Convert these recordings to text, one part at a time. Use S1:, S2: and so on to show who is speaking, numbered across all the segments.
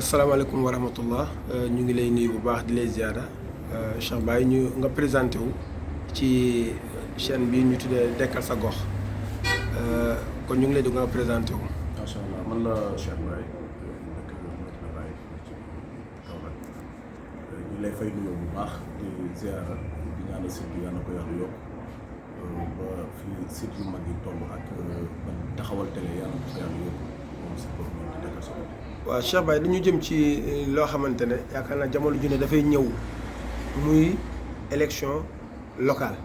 S1: salaamaaleykum wa rahmatullah ñu ngi lay nuyu bu baax di lay ziara Cheikh Baye ñu nga présenté wu ci chaîne bi ñu tuddee Dekkal sa gox kon ñu ngi lay dugg nga présenté wu.
S2: macha allah man la Cheikh Baye dëkk Medina Baye ci Kaolack ñu lay fay nuyoo bu baax di ziara di ñaanal site bi yàlla na ko yàlla yokk ba fii site yu mag yi toll ak taxawal télé yàlla na ko yàlla yokk moom si pour ñu di Dekkal sa gox.
S1: waaw Cheikh Baye dañu jëm ci loo xamante ne yaakaar naa jamono ju ne dafay ñëw muy élection locale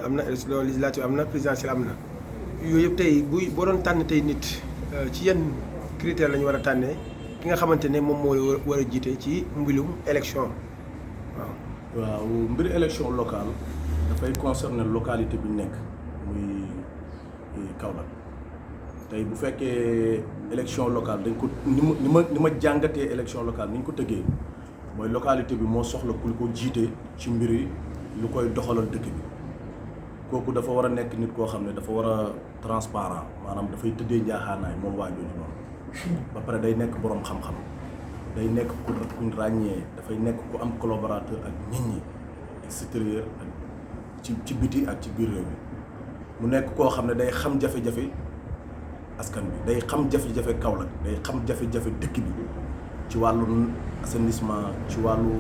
S1: am na élection législative am na présidentielle am na yooyu yëpp tey boo doon tànn tey nit ci yenn critère la ñu war a tànnee ki nga xamante ne moom moo war a jiite ci mbilum élection
S2: waaw mbir élection locale dafay concerner localité bi nekk muy Kaolack. tey bu fekkee élection locale dañ ko ni ma jàngatee élection locale ni ñu ko tëggee mooy localité bi moo soxla ku ko jiite ci mbir yi lu koy doxalal dëkk bi kooku dafa war a nekk nit koo xam ne dafa war a transparent maanaam dafay tëddee njaaxaanaay moom waa jooju noonu ba pare day nekk boroom xam-xam day nekk kuñ ràññee dafay nekk ku am collaborateur ak nit ñi extérieur ak ci biti ak ci biir réew mi mu nekk koo xam ne day xam jafe-jafe askan bi day xam jafe-jafe Kaolack day xam jafe-jafe dëkk bi ci wàllu assainissement ci wàllu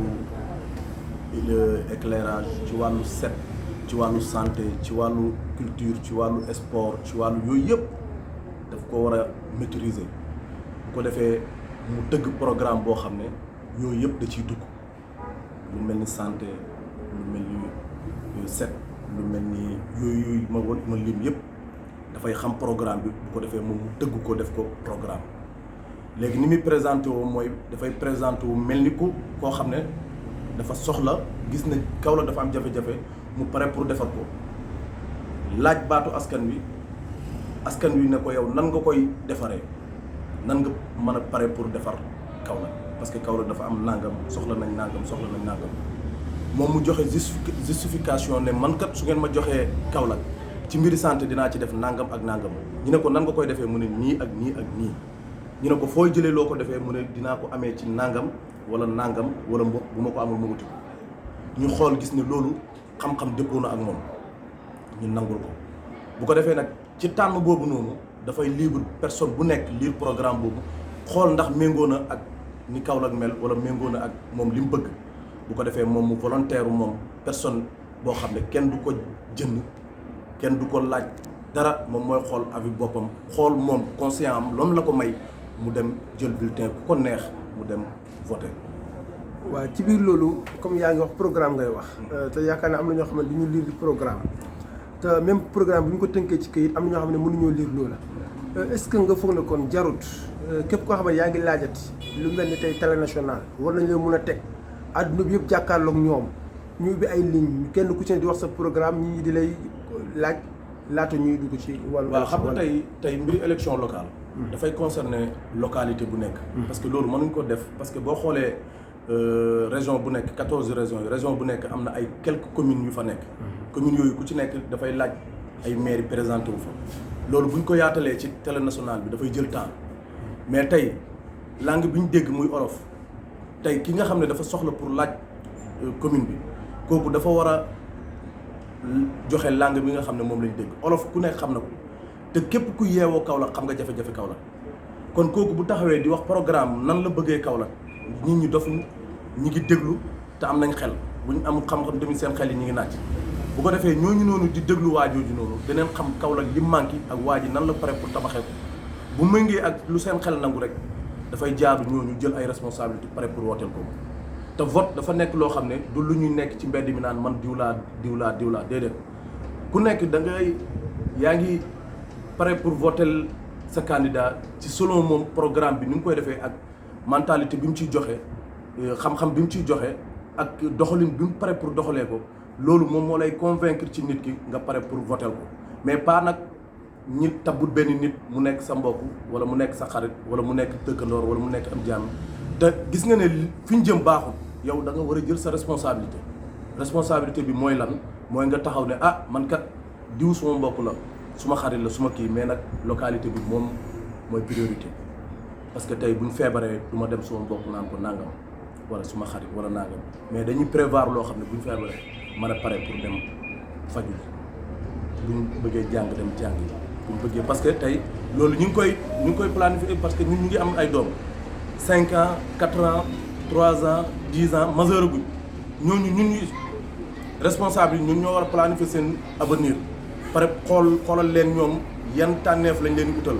S2: éclairage ci wàllu set ci wàllu santé ci wàllu culture ci wàllu sport ci wàllu yooyu yëpp daf ko war a maîtriser bu ko defee mu tëgg programme boo xam ne yooyu yëpp da ciy dugg lu mel ni santé lu mel ni set lu mel ni yooyu ma lim yëpp dafay xam programme bi bu ko defee moom mu tëgg ko def ko programme léegi ni muy présenté woo mooy dafay présenté wu mel ni koo xam ne dafa soxla gis na Kaolack dafa am jafe-jafe mu pare pour defar ko laaj baatu askan wi ne ko yow nan nga koy defaree nan nga mën a pare pour defar Kaolack parce que Kaolack dafa am nangam soxla nañ nangam moom mu joxe justification ne man kat su ngeen ma joxee Kaolack ci mbiri santé dinaa ci def nangam ak nangam ñu ne ko nan nga koy defee mu ne nii ak nii ak nii ñu ne ko fooy jëlee loo ko defee mu ne dinaa ko amee ci nangam wala nangam wala bu ma ko amul ma wuti ko ñu xool gis ne loolu xam-xam dëppoo na ak moom ñu nangul ko bu ko defee nag ci tànn boobu noonu dafay libre personne bu nekk lire programme boobu xool ndax méngoo na ak ni Kaolack mel wala méngoo na ak moom li mu bëgg bu ko defee moom mu volontaire moom personne boo xam ne kenn du ko jënd kenn du ko laaj dara moom mooy xool avis boppam xool moom conscient am loolu la ko may mu dem jël bulletin ku ko neex mu dem voter.
S1: waaw ci biir loolu comme yaa ngi wax programme ngay wax te yaakaar naa am na ñoo xam ne du ñu lire programme te même programme bu ñu ko tënkee ci këyit am na ñoo xam ne mënuñoo lire loola est-ce que nga foog ne kon jarut képp koo xam ne yaa ngi laajati lu mel ni tey télé national war nañ leen mun a teg àdduna bi yëpp jàkkaarloog ñoom ñu ubbi ay ligne kenn ku ci ne di wax sa programme ñi di lay laaj laata ñuy dugg ci wàllu.
S2: waaw xam nga tey mbiri élection locale. dafay concerner localité bu nekk. parce que loolu mënuñ ko def parce que boo xoolee région bu nekk 14 région bu nekk am na ay quelques communes yu fa nekk. communes yooyu ku ci nekk dafay laaj ay maires présenté wu fa. loolu buñ ko yaatalee ci télé nationale bi dafay jël temps mais tey langue bi ñu dégg muy olof tey ki nga xam ne dafa soxla pour laaj commune bi kooku dafa war a joxe langue bi nga xam ne moom lañ dégg olof ku nekk xam na ko te képp ku yeewoo Kaolack xam nga jafe-jafe Kaolack kon kooku bu taxawee di wax programme nan la bëggee Kaolack nit ñi dofuñ ñi ngi déglu te am nañ xel buñ amul xam-xam tamit seen xel yi ñi ngi naaj bu ko defee ñooñu noonu di déglu waa jooju noonu daneen xam Kaolack li manqué ak waa ji nan la pare pour tabaxee ko bu méngee ak lu seen xel nangu rek dafay jaadu ñooñu jël ay responsabilité pare pour wooteel ko te vote dafa nekk loo xam ne du lu ñuy nekk ci mbedd mi naan man diwlaa déedéet ku nekk da ngay yaa ngi pare pour voter sa candidat ci selon moom programme bi ni mu koy defee ak mentalité bi mu ciy joxe xam-xam bi mu ciy joxe ak doxalin bi mu pare pour doxalee ko loolu moom moo lay convaincre ci nit ki nga pare pour voter ko mais pas nag ñi tabbut benn nit mu nekk sa mbokk wala mu nekk sa xarit wala mu nekk dëkkandoor wala mu nekk am jàmm te gis nga ne fi ñu jëm baaxul yow da nga war a jël sa responsabilité bi mooy lan mooy nga taxaw ne man kat diw suma mbokk la suma xarit la suma kii mais nag localité bi moom mooy priorité parce que tey bu ñu feebaree du ma dem suma mbokk naan ko nangam wala suma xarit wala nangam mais dañuy prévoir loo xam ne bu ñu feebaree mën a pare pour dem faju bu ñu bëggee jàng dem jàng yi bu ñu bëggee parce que tey loolu ñu ngi koy planifier parce que ñun ñu ngi am ay doom 5 ans 4 ans 3 ans 10 ans majeur guñ ñooñu ñun responsable yi ñun ñoo war a planifier seen avenir pare xoolal leen ñoom yan tànneef lañ leen utal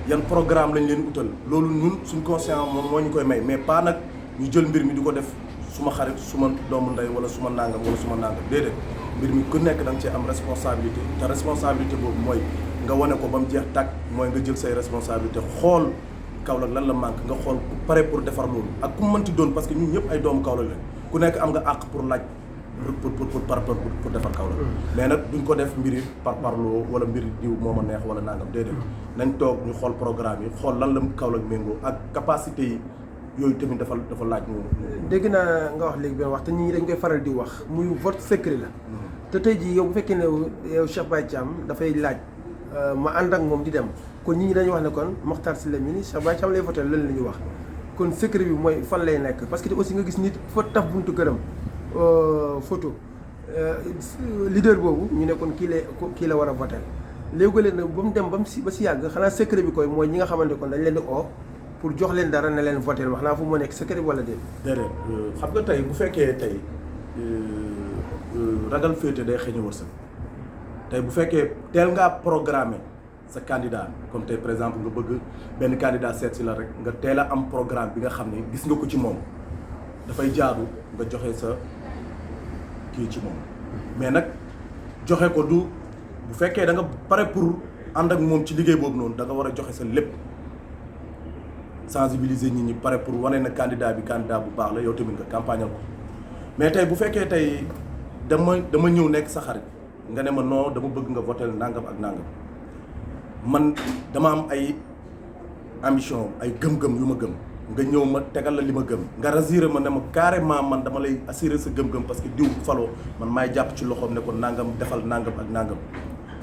S2: yan programme lañ leen utal loolu ñun suñ conscient moom moo ñu koy may mais pas nag ñu jël mbir mi di ko def suma xarit suma doomu ndey wala suma nangam wala suma nangam déedéet mbir mi ku nekk da nga cee am responsabilité te responsabilité boobu mooy nga wane ko ba mu jeex tàkk mooy nga jël say responsabilité xool Kaolack lan la manque nga xool ku pare pour defar loolu ak ku mënti doon parce que ñun ñëpp ay doomu Kaolack lañ ku nekk am nga àq pour laaj pour defar Kaolack mais nag duñ ko def mbiri par parloo wala mbiri diw moo ma neex wala nangam déedéet nañ toog ñu xool programme yi xool lan la Kaolack méngoo ak capacité yi yooyu tamit dafa laaj ñu.
S1: dégg naa nga wax léegi benn wax te ñii dañ koy faral di wax muy vote secret la. te tey jii yow bu fekkee ne yow Cheikh Baye Thiam dafay laaj ma ànd ak moom di dem kon nit ñi dañuy wax ne kon Mokhtar Sylla mi ni Cheikh Baye Thiam lay voté loolu la ñuy wax kon secret bi mooy fan lay nekk parce que aussi nga gis nit fa taf buntu këram photo leader boobu ñu ne kon kii la war a voté léegi nag ba mu dem ba si yàgg xanaa secret bi koy mooy ñi nga xamante kon dañ leen di oo pour jox leen dara ne leen voté wax naa fu mu nekk secret wala déet.
S2: déedéet xam nga tey bu fekkee tey ragal féete day xëy na wërsëg tey bu fekkee teel ngaa programmé sa candidat comme tey par exemple nga bëgg benn candidat seet si la rek nga teel a am programme bi nga xam ne gis nga ko ci moom dafay jaadu nga joxe sa kii ci moom mais nag joxe ko du bu fekkee da nga pare pour ànd ak moom ci liggéey boobu noonu da nga war a joxe sa lépp. sensibiliser nit ñi pare pour wane na candidat bu baax la yow tamit nga campagnal ko mais tey bu fekkee tey dama ñëw nekk sa xarit nga ne ma non dama bëgg nga voter nangam ak nangam man dama am ay ambition ay gëm-gëm yu ma gëm nga ñëw ma tegal la li ma gëm nga rassurer ma ne ma carrément man dama lay assurer sa gëm-gëm parce que diw faloo man maay jàpp ci loxoom ne ko nangam defal nangam ak nangam.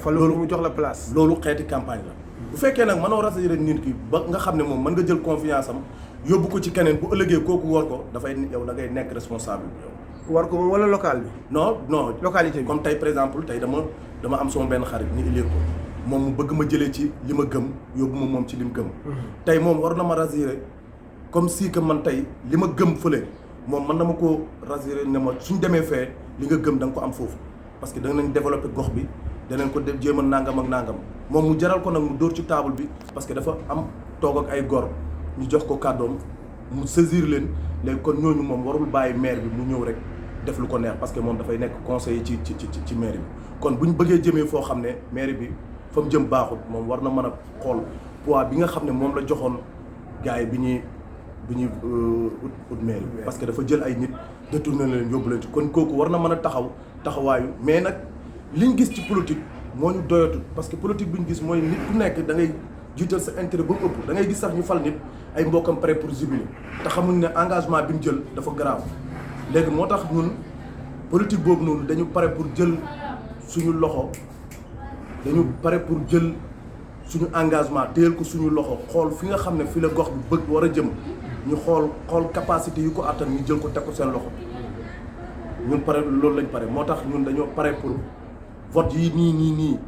S1: loolu mu jox la place.
S2: loolu xeeti campagne la. bu fekkee nag mënoo rassurer nit ki ba nga xam ne moom mën nga jël confiance am yóbbu ko ci keneen bu ëllëgee kooku war ko dafay yow da ngay nekk responsable yow.
S1: war ko moom wala local bi.
S2: non
S1: localité bi
S2: comme tey par exemple tey dama am sama benn xarit ni ilee ko moom mu bëgg ma jëlee ci li ma gëm yóbbu ma moom ci li mu gëm. tey moom war na ma rassurer comme si que man tey li ma gëm fële moom mën na ma koo rassurer ne ma suñ demee fee li nga gëm da nga ko am foofu parce que danañ développer gox bi danañ ko def jéem a nangam ak nangam. moom mu jaral ko nag mu dóor ci table bi parce que dafa am toog ak ay gor ñu jox ko kàddoom mu saisir leen léegi kon ñooñu moom warul bàyyi maire bi mu ñëw rek def lu ko neex parce que moom dafay nekk conseiller ci maire bi kon bu ñu bëggee jëmee foo xam ne maire bi fa mu jëm baaxul moom war na mën a xool poids bi nga xam ne moom la joxoon gars yi bi ñuy ut maire bi parce que dafa jël ay nit détourné leen yóbbu leen ci kon kooku war na mën a taxawaayu mais nag liñ gis ci politique moo ñu doyatul parce que politique bi ñu gis mooy nit ku nekk da ngay jiital sa intérêt ba mu ëpp da ngay gis sax ñu fal nit ay mbokkam prêt pour jubiler te xamuñ ne engagement bi ñu jël dafa grave léegi moo tax ñun politique boobu noonu dañu pare pour jël suñu loxo dañu pare pour jël suñu engagement téyel ko suñu loxo xool fi nga xam ne fi la gox bi bëgg war a jëm ñu xool capacité yu ko attan ñu jël ko teg ko seen loxo ñun pare loolu lañ pare moo tax ñun dañoo pare pour vote yi nii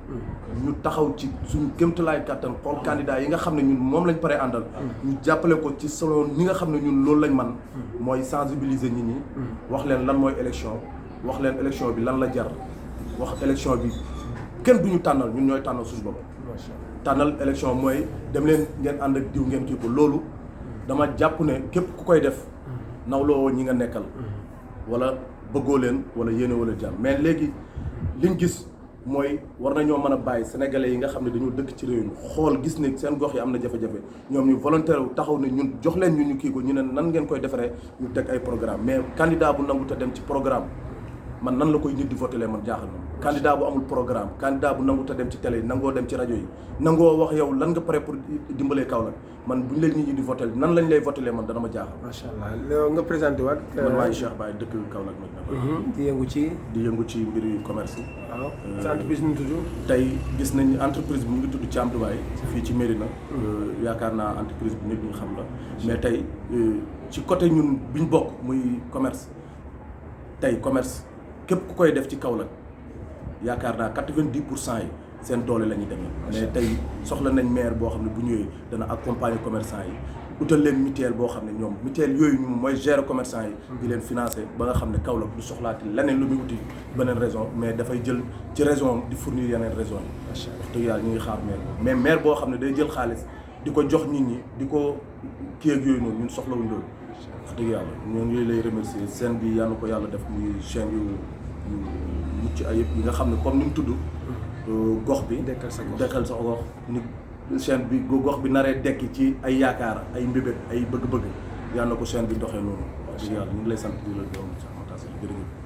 S2: ñu taxaw ci suñu kéemtalaay kàttan xool candidat yi nga xam ne ñun moom lañ pare àndal ñu jàppale ko ci selon ñi nga xam ne ñun loolu lañ man mooy sensibiliser nit ñi wax leen lan mooy élection wax leen élection bi lan la jar wax élection bi kenn duñu tànnal ñun ñooy tànnal suñu bopp tànnal élection mooy dem leen ngeen ànd ak diw ngeen kii ko loolu dama jàpp ne képp ku koy def nawloo ñi nga nekkal wala bëggoo leen wala yéene wala jàmm mais léegi liñ gis mooy war nañoo mën a bàyyi sénégalais yi nga xam ne dañoo dëkk ci réew mi xool gis ne seen gox yi am na jafe-jafe ñoom ñu volontaire wu taxaw ne ñun jox leen ñu kii ko ñu ne nan ngeen koy defaree ñu teg ay programme mais candidat bu nangu te dem ci programme man nan la koy nit di voté man jaaxal na candidat bu amul programme candidat bu nangu ta dem ci télé yi nangoo dem ci rajo yi nangoo wax yow lan nga pare pour dimbalee Kaolack man bu ñu leen nit ñi di voté nan lañ lay voté man dana ma jaaxal.
S1: macha allah nga présenté waat.
S2: man maay Cheikh Baye dëkk Kaolack nag.
S1: di yëngu ci
S2: mbiri commerce.
S1: waaw sa entreprise nu mu tudd.
S2: tey gis nañ entreprise bi mu ngi tudd Thiam Dubaï fii ci Mérina. yaakaar naa entreprise bi nit ñi xam la. mais tey ci côté ñun bi ñu bokk muy commerce tey commerce képp ku koy def ci Kaolack yaakaar naa 90% yi seen doole la ñuy demee. mais tey soxla nañ maire boo xam ne bu ñëwee dana accompagner commerçant yi utal leen mutuelle boo xam ne ñoom mutuelle yooyu ñu mooy gérer commerçant yi. di leen financer ba nga xam ne Kaolack du soxlaati leneen lu muy uti beneen raison mais dafay jël ci raison di fournir yeneen raison yi. macha allah wax dëgg yàlla ñu ngi xaar maire mais maire boo xam ne day jël xaalis di ko jox nit ñi di ko kii ak yooyu noonu ñun soxlawuñ loolu. wax dëgg yàlla ñoo ngi lay remercier seen bi yal na ko yàlla def muy chaîne yu mucc ayib yi nga xam ne comme ni mu tudd. gox bi dekkal sa gox ni chaîne bi gox bi naree dekki ci ay yaakaar ay mbébét ay bëgg-bëgg yal na ko chaîne bi doxee noonu. wax dëgg yàlla ñu ngi lay sant di la gërëm sax jërëjëf.